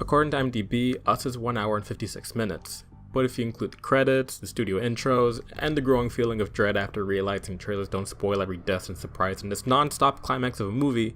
According to IMDb, Us is 1 hour and 56 minutes. But if you include the credits, the studio intros, and the growing feeling of dread after realizing trailers don't spoil every death and surprise in this non-stop climax of a movie,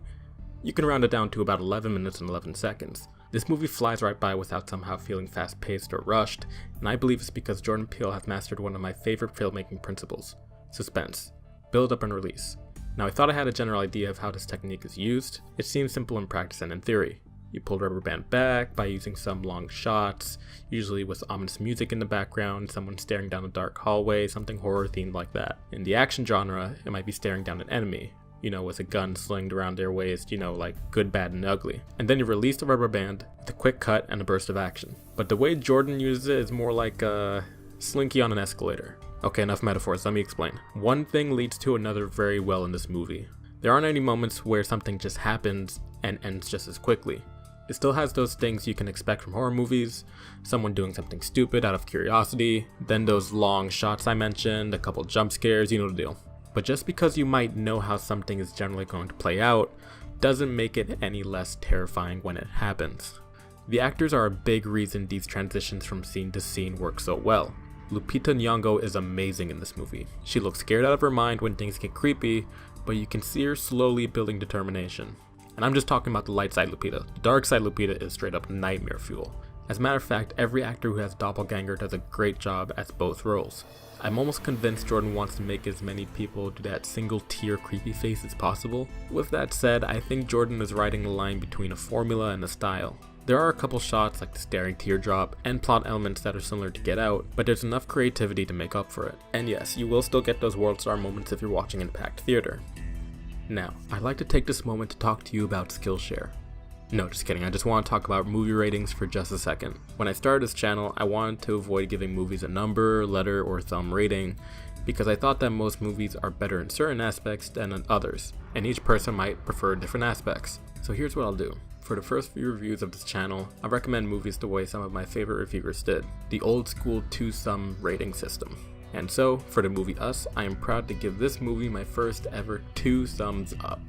you can round it down to about 11 minutes and 11 seconds. This movie flies right by without somehow feeling fast-paced or rushed, and I believe it's because Jordan Peele has mastered one of my favorite filmmaking principles: suspense, build up and release. Now I thought I had a general idea of how this technique is used. It seems simple in practice and in theory. You pull the rubber band back by using some long shots, usually with ominous music in the background, someone staring down a dark hallway, something horror themed like that. In the action genre, it might be staring down an enemy, with a gun slinged around their waist, like good, bad, and ugly. And then you release the rubber band with a quick cut and a burst of action. But the way Jordan uses it is more like a slinky on an escalator. Okay, enough metaphors, let me explain. One thing leads to another very well in this movie. There aren't any moments where something just happens and ends just as quickly. It still has those things you can expect from horror movies, someone doing something stupid out of curiosity, then those long shots I mentioned, a couple jump scares, you know the deal. But just because you might know how something is generally going to play out, doesn't make it any less terrifying when it happens. The actors are a big reason these transitions from scene to scene work so well. Lupita Nyong'o is amazing in this movie. She looks scared out of her mind when things get creepy, but you can see her slowly building determination. And I'm just talking about the light side Lupita. The dark side Lupita is straight up nightmare fuel. As a matter of fact, every actor who has Doppelganger does a great job at both roles. I'm almost convinced Jordan wants to make as many people do that single tier creepy face as possible. With that said, I think Jordan is riding the line between a formula and a style. There are a couple shots like the staring teardrop and plot elements that are similar to Get Out, but there's enough creativity to make up for it. And yes, you will still get those world star moments if you're watching in a packed theater. Now, I'd like to take this moment to talk to you about Skillshare. No, just kidding, I just want to talk about movie ratings for just a second. When I started this channel, I wanted to avoid giving movies a number, letter, or thumb rating, because I thought that most movies are better in certain aspects than in others, and each person might prefer different aspects. So here's what I'll do. For the first few reviews of this channel, I recommend movies the way some of my favorite reviewers did, the old school 2-sum rating system. And so, for the movie Us, I am proud to give this movie my first ever 2 thumbs up.